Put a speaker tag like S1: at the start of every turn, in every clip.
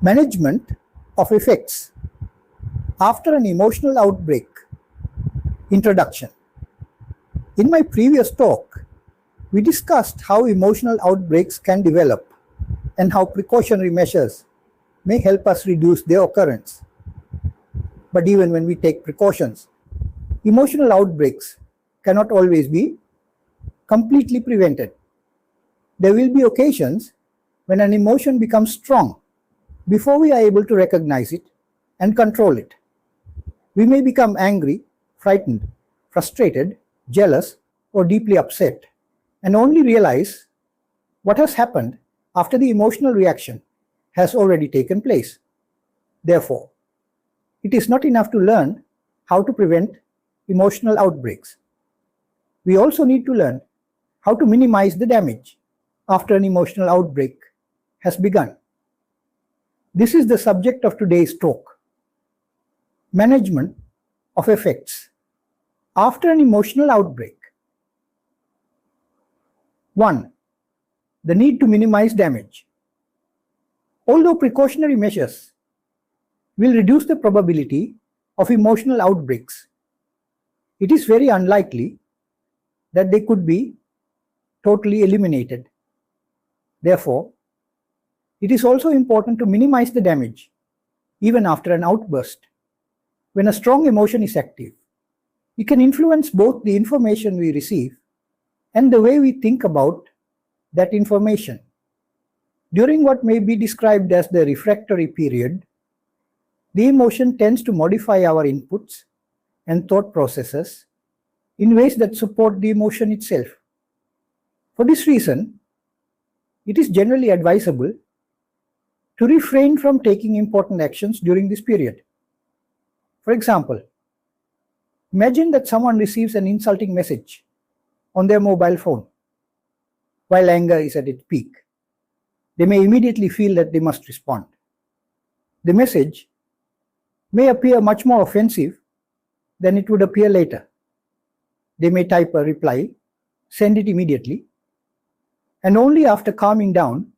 S1: Management of effects after an emotional outbreak. Introduction. In my previous talk, we discussed how emotional outbreaks can develop and how precautionary measures may help us reduce their occurrence. But even when we take precautions, emotional outbreaks cannot always be completely prevented. There will be occasions when an emotion becomes strong before we are able to recognize it and control it. We may become angry, frightened, frustrated, jealous, or deeply upset, and only realize what has happened after the emotional reaction has already taken place. Therefore, it is not enough to learn how to prevent emotional outbreaks. We also need to learn how to minimize the damage after an emotional outbreak has begun. This is the subject of today's talk. Management of effects after an emotional outbreak. 1. The need to minimize damage. Although precautionary measures will reduce the probability of emotional outbreaks, it is very unlikely that they could be totally eliminated. Therefore, it is also important to minimize the damage even after an outburst. When a strong emotion is active, it can influence both the information we receive and the way we think about that information. During what may be described as the refractory period, the emotion tends to modify our inputs and thought processes in ways that support the emotion itself. For this reason, it is generally advisable to refrain from taking important actions during this period. For example, imagine that someone receives an insulting message on their mobile phone while anger is at its peak. They may immediately feel that they must respond. The message may appear much more offensive than it would appear later. They may type a reply, send it immediately, and only after calming down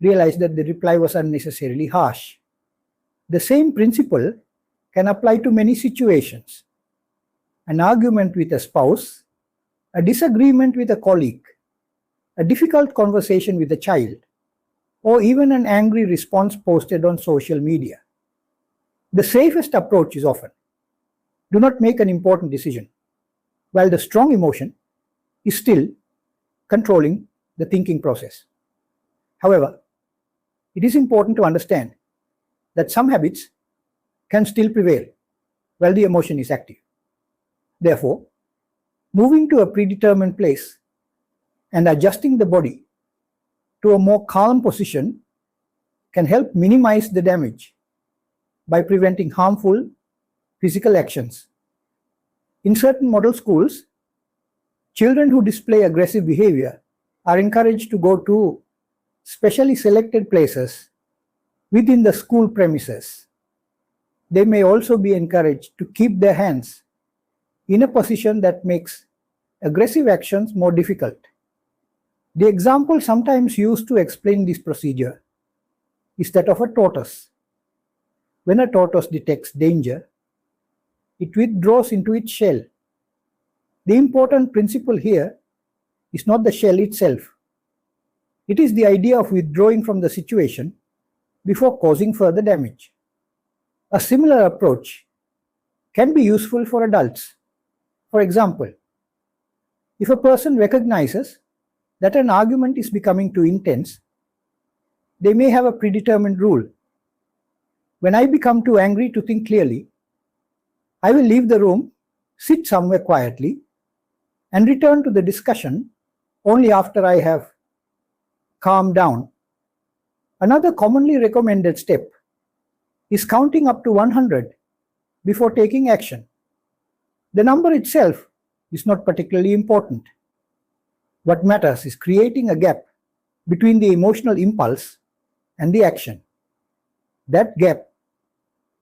S1: realize that the reply was unnecessarily harsh. The same principle can apply to many situations. An argument with a spouse, a disagreement with a colleague, a difficult conversation with a child, or even an angry response posted on social media. The safest approach is often, do not make an important decision, while the strong emotion is still controlling the thinking process. However, it is important to understand that some habits can still prevail while the emotion is active. Therefore, moving to a predetermined place and adjusting the body to a more calm position can help minimize the damage by preventing harmful physical actions. In certain model schools, children who display aggressive behavior are encouraged to go to specially selected places within the school premises. They may also be encouraged to keep their hands in a position that makes aggressive actions more difficult. The example sometimes used to explain this procedure is that of a tortoise. When a tortoise detects danger, it withdraws into its shell. The important principle here is not the shell itself. It is the idea of withdrawing from the situation before causing further damage. A similar approach can be useful for adults. For example, if a person recognizes that an argument is becoming too intense, they may have a predetermined rule. When I become too angry to think clearly, I will leave the room, sit somewhere quietly, and return to the discussion only after I have calmed down. Another commonly recommended step is counting up to 100 before taking action. The number itself is not particularly important. What matters is creating a gap between the emotional impulse and the action. That gap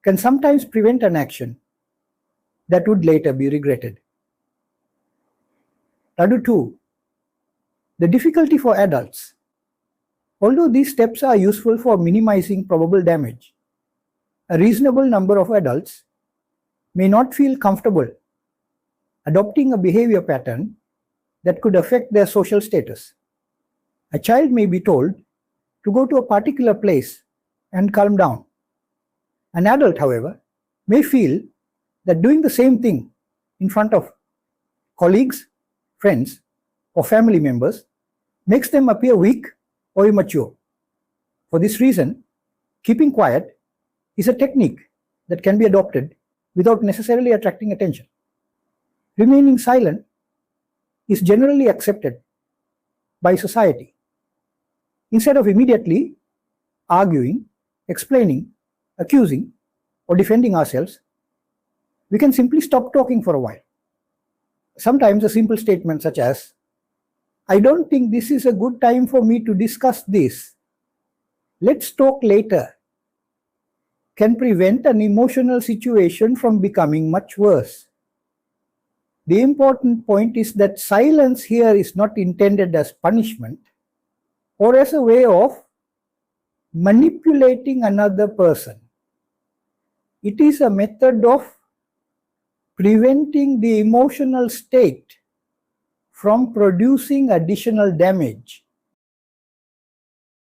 S1: can sometimes prevent an action that would later be regretted. Radu 2. The difficulty for adults. Although these steps are useful for minimizing probable damage, a reasonable number of adults may not feel comfortable adopting a behavior pattern that could affect their social status. A child may be told to go to a particular place and calm down. An adult, however, may feel that doing the same thing in front of colleagues, friends, or family members makes them appear weak or immature. For this reason, keeping quiet is a technique that can be adopted without necessarily attracting attention. Remaining silent is generally accepted by society. Instead of immediately arguing, explaining, accusing, or defending ourselves, we can simply stop talking for a while. Sometimes a simple statement such as, "I don't think this is a good time for me to discuss this. Let's talk later," can prevent an emotional situation from becoming much worse. The important point is that silence here is not intended as punishment or as a way of manipulating another person. It is a method of preventing the emotional state from producing additional damage.